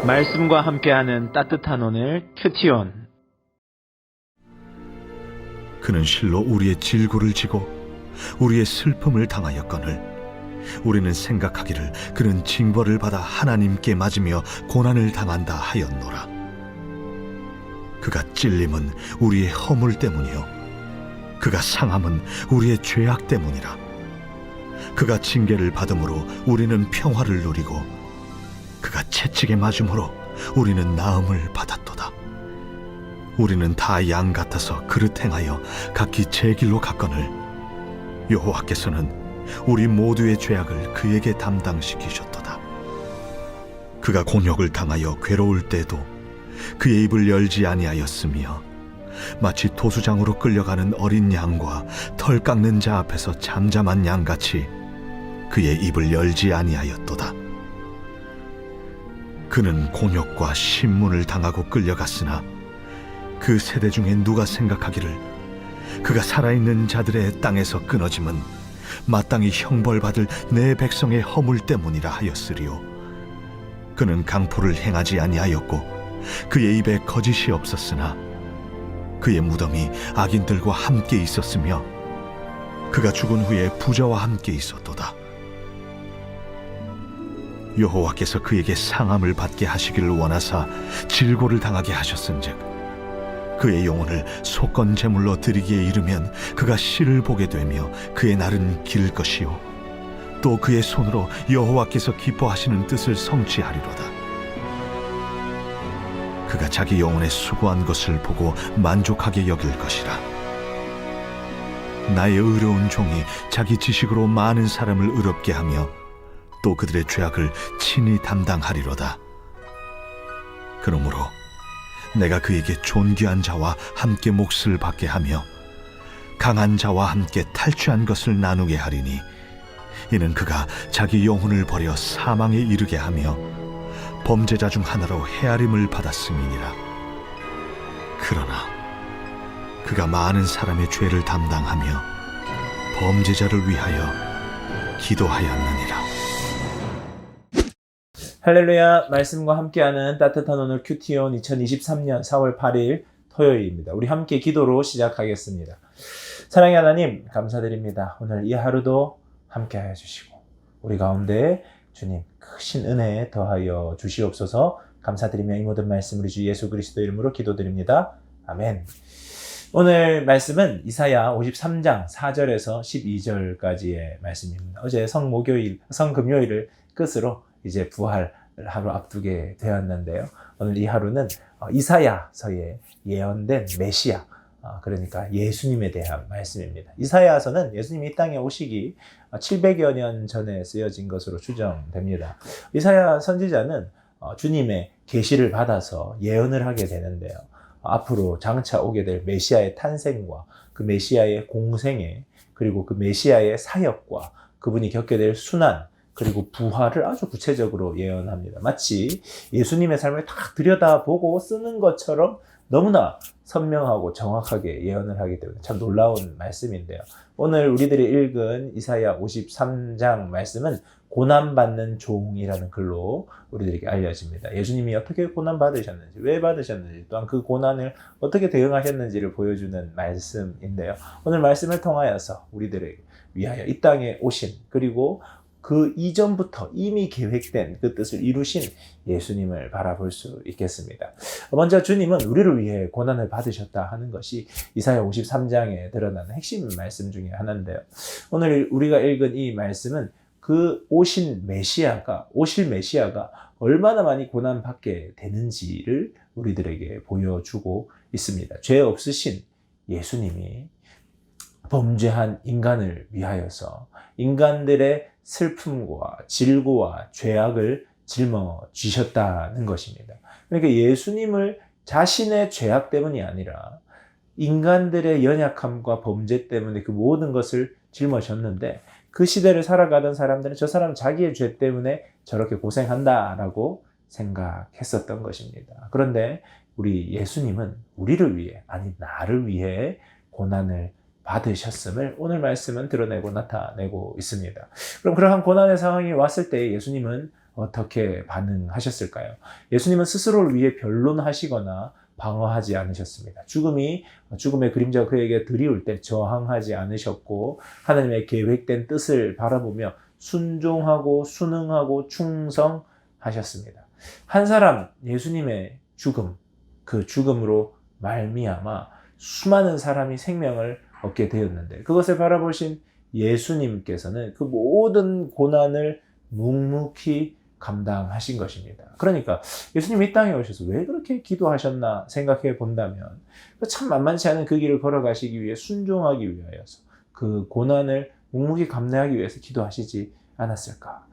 말씀과 함께하는 따뜻한 오늘 큐티온. 그는 실로 우리의 질고를 지고 우리의 슬픔을 당하였거늘 우리는 생각하기를 그는 징벌을 받아 하나님께 맞으며 고난을 당한다 하였노라. 그가 찔림은 우리의 허물 때문이요 그가 상함은 우리의 죄악 때문이라. 그가 징계를 받음으로 우리는 평화를 누리고 그가 채찍에 맞음으로 우리는 나음을 받았도다. 우리는 다 양 같아서 그릇 행하여 각기 제 길로 갔거늘 여호와께서는 우리 모두의 죄악을 그에게 담당시키셨도다. 그가 곤욕을 당하여 괴로울 때도 그의 입을 열지 아니하였으며 마치 도수장으로 끌려가는 어린 양과 털 깎는 자 앞에서 잠잠한 양같이 그의 입을 열지 아니하였도다. 그는 곤욕과 신문을 당하고 끌려갔으나 그 세대 중에 누가 생각하기를 그가 살아있는 자들의 땅에서 끊어짐은 마땅히 형벌받을 내 백성의 허물 때문이라 하였으리요. 그는 강포를 행하지 아니하였고 그의 입에 거짓이 없었으나 그의 무덤이 악인들과 함께 있었으며 그가 죽은 후에 부자와 함께 있었도다. 여호와께서 그에게 상함을 받게 하시기를 원하사 질고를 당하게 하셨은즉 그의 영혼을 속건 제물로 드리기에 이르면 그가 씨를 보게 되며 그의 날은 길 것이요 또 그의 손으로 여호와께서 기뻐하시는 뜻을 성취하리로다. 그가 자기 영혼의 수고한 것을 보고 만족하게 여길 것이라. 나의 의로운 종이 자기 지식으로 많은 사람을 의롭게 하며 또 그들의 죄악을 친히 담당하리로다. 그러므로 내가 그에게 존귀한 자와 함께 몫을 받게 하며 강한 자와 함께 탈취한 것을 나누게 하리니 이는 그가 자기 영혼을 버려 사망에 이르게 하며 범죄자 중 하나로 헤아림을 받았음이니라. 그러나 그가 많은 사람의 죄를 담당하며 범죄자를 위하여 기도하였느니라. 할렐루야. 말씀과 함께하는 따뜻한 오늘 큐티온 2023년 4월 8일 토요일입니다. 우리 함께 기도로 시작하겠습니다. 사랑의 하나님 감사드립니다. 오늘 이 하루도 함께하여 주시고 우리 가운데 주님 크신 은혜 더하여 주시옵소서. 감사드리며 이 모든 말씀 우리 주 예수 그리스도 이름으로 기도드립니다. 아멘. 오늘 말씀은 이사야 53장 4절에서 12절까지의 말씀입니다. 어제 성금요일을 끝으로 이제 부활 하루 앞두게 되었는데요. 오늘 이 하루는 이사야서에 예언된 메시아, 그러니까 예수님에 대한 말씀입니다. 이사야서는 예수님이 이 땅에 오시기 700여 년 전에 쓰여진 것으로 추정됩니다. 이사야 선지자는 주님의 계시를 받아서 예언을 하게 되는데요. 앞으로 장차 오게 될 메시아의 탄생과 그 메시아의 공생애, 그리고 그 메시아의 사역과 그분이 겪게 될 순환, 그리고 부활을 아주 구체적으로 예언합니다. 마치 예수님의 삶을 딱 들여다보고 쓰는 것처럼 너무나 선명하고 정확하게 예언을 하기 때문에 참 놀라운 말씀인데요. 오늘 우리들이 읽은 이사야 53장 말씀은 고난받는 종이라는 글로 우리들에게 알려집니다. 예수님이 어떻게 고난받으셨는지, 왜 받으셨는지, 또한 그 고난을 어떻게 대응하셨는지를 보여주는 말씀인데요. 오늘 말씀을 통하여서 우리들에게 위하여 이 땅에 오신, 그리고 그 이전부터 이미 계획된 그 뜻을 이루신 예수님을 바라볼 수 있겠습니다. 먼저 주님은 우리를 위해 고난을 받으셨다 하는 것이 이사야 53장에 드러나는 핵심 말씀 중에 하나인데요. 오늘 우리가 읽은 이 말씀은 그 오실 메시아가 얼마나 많이 고난받게 되는지를 우리들에게 보여주고 있습니다. 죄 없으신 예수님이 범죄한 인간을 위하여서 인간들의 슬픔과 질고와 죄악을 짊어지셨다는 것입니다. 그러니까 예수님을 자신의 죄악 때문이 아니라 인간들의 연약함과 범죄 때문에 그 모든 것을 짊어졌는데 그 시대를 살아가던 사람들은 저 사람 자기의 죄 때문에 저렇게 고생한다라고 생각했었던 것입니다. 그런데 우리 예수님은 우리를 위해, 아니 나를 위해 고난을 받으셨음을 오늘 말씀은 드러내고 나타내고 있습니다. 그럼 그러한 고난의 상황이 왔을 때 예수님은 어떻게 반응하셨을까요? 예수님은 스스로를 위해 변론하시거나 방어하지 않으셨습니다. 죽음의 그림자가 그에게 드리울 때 저항하지 않으셨고 하나님의 계획된 뜻을 바라보며 순종하고 순응하고 충성하셨습니다. 한 사람 예수님의 죽음, 그 죽음으로 말미암아 수많은 사람이 생명을 얻게 되었는데 그것을 바라보신 예수님께서는 그 모든 고난을 묵묵히 감당하신 것입니다. 그러니까 예수님이 이 땅에 오셔서 왜 그렇게 기도하셨나 생각해 본다면 참 만만치 않은 그 길을 걸어가시기 위해 순종하기 위하여서 그 고난을 묵묵히 감내하기 위해서 기도하시지 않았을까?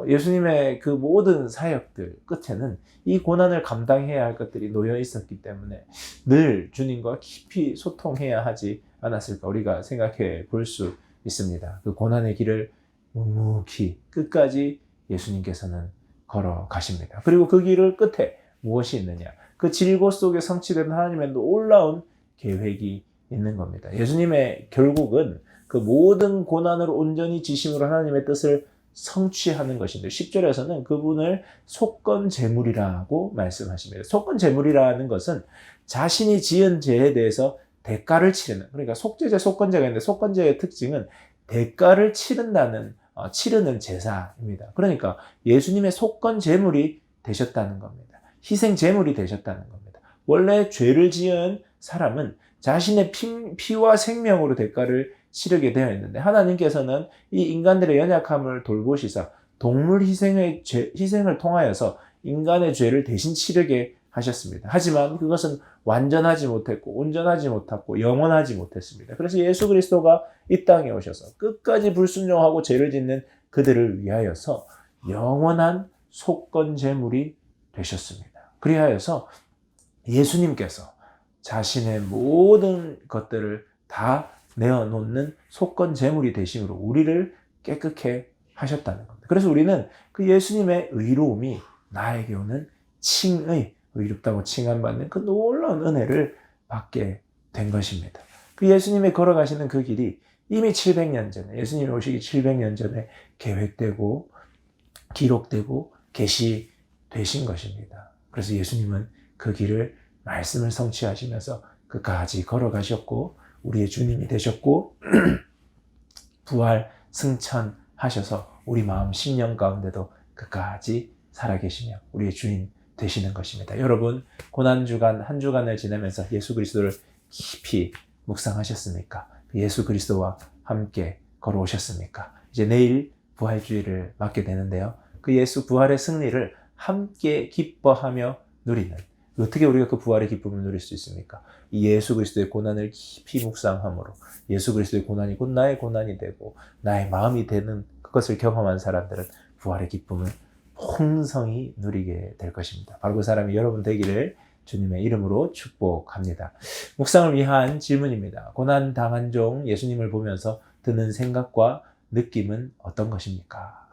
예수님의 그 모든 사역들 끝에는 이 고난을 감당해야 할 것들이 놓여 있었기 때문에 늘 주님과 깊이 소통해야 하지 않았을까? 우리가 생각해 볼 수 있습니다. 그 고난의 길을 묵묵히 끝까지 예수님께서는 걸어가십니다. 그리고 그 길을 끝에 무엇이 있느냐? 그 질고 속에 성취된 하나님의 놀라운 계획이 있는 겁니다. 예수님의 결국은 그 모든 고난을 온전히 지심으로 하나님의 뜻을 성취하는 것인데 10절에서는 그분을 속건제물이라고 말씀하십니다. 속건제물이라는 것은 자신이 지은 죄에 대해서 대가를 치르는, 그러니까 속죄제, 속건제가 있는데 속건제의 특징은 대가를 치르는 제사입니다. 그러니까 예수님의 속건제물이 되셨다는 겁니다. 희생제물이 되셨다는 겁니다. 원래 죄를 지은 사람은 자신의 피와 생명으로 대가를 치르게 되어 있는데 하나님께서는 이 인간들의 연약함을 돌보시사 동물 희생을 통하여서 인간의 죄를 대신 치르게 하셨습니다. 하지만 그것은 완전하지 못했고 온전하지 못했고 영원하지 못했습니다. 그래서 예수 그리스도가 이 땅에 오셔서 끝까지 불순종하고 죄를 짓는 그들을 위하여서 영원한 속건제물이 되셨습니다. 그리하여서 예수님께서 자신의 모든 것들을 다 내어놓는 속건제물이 되심으로 우리를 깨끗게 하셨다는 겁니다. 그래서 우리는 그 예수님의 의로움이 나에게 오는 의롭다고 칭함받는 그 놀라운 은혜를 받게 된 것입니다. 그 예수님이 걸어가시는 그 길이 이미 700년 전에, 예수님이 오시기 700년 전에 계획되고 기록되고 계시되신 것입니다. 그래서 예수님은 그 길을 말씀을 성취하시면서 끝까지 걸어가셨고 우리의 주님이 되셨고 부활 승천하셔서 우리 마음 심령 가운데도 끝까지 살아계시며 우리의 주인 되시는 것입니다. 여러분 고난주간 한 주간을 지내면서 예수 그리스도를 깊이 묵상하셨습니까? 예수 그리스도와 함께 걸어오셨습니까? 이제 내일 부활주의를 맞게 되는데요. 그 예수 부활의 승리를 함께 기뻐하며 누리는, 어떻게 우리가 그 부활의 기쁨을 누릴 수 있습니까? 이 예수 그리스도의 고난을 깊이 묵상함으로 예수 그리스도의 고난이 곧 나의 고난이 되고 나의 마음이 되는 그것을 경험한 사람들은 부활의 기쁨을 풍성히 누리게 될 것입니다. 바로 그 사람이 여러분 되기를 주님의 이름으로 축복합니다. 묵상을 위한 질문입니다. 고난 당한 종 예수님을 보면서 드는 생각과 느낌은 어떤 것입니까?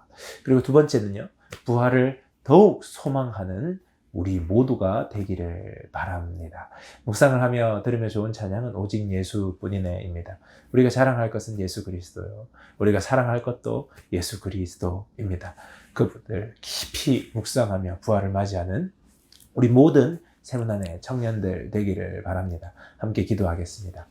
그리고 두 번째는요, 부활을 더욱 소망하는 우리 모두가 되기를 바랍니다. 묵상을 하며 들으며 좋은 찬양은 오직 예수뿐이네입니다. 우리가 자랑할 것은 예수 그리스도요. 우리가 사랑할 것도 예수 그리스도입니다. 그분들 깊이 묵상하며 부활을 맞이하는 우리 모든 세문안의 청년들 되기를 바랍니다. 함께 기도하겠습니다.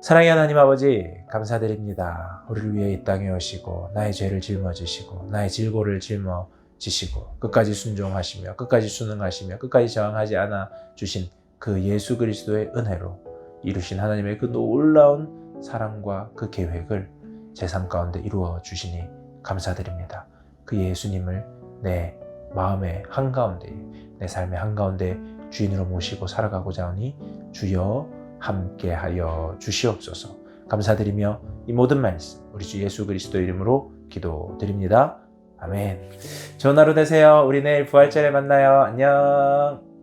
사랑의 하나님 아버지 감사드립니다. 우리를 위해 이 땅에 오시고 나의 죄를 짊어지시고 나의 질고를 짊어 지시고 끝까지 순종하시며 끝까지 순응하시며 끝까지 저항하지 않아 주신 그 예수 그리스도의 은혜로 이루신 하나님의 그 놀라운 사랑과 그 계획을 제 삶 가운데 이루어 주시니 감사드립니다. 그 예수님을 내 마음의 한가운데, 내 삶의 한가운데 주인으로 모시고 살아가고자 하니 주여 함께하여 주시옵소서. 감사드리며 이 모든 말씀 우리 주 예수 그리스도 이름으로 기도드립니다. 아멘. 좋은 하루 되세요. 우리 내일 부활절에 만나요. 안녕.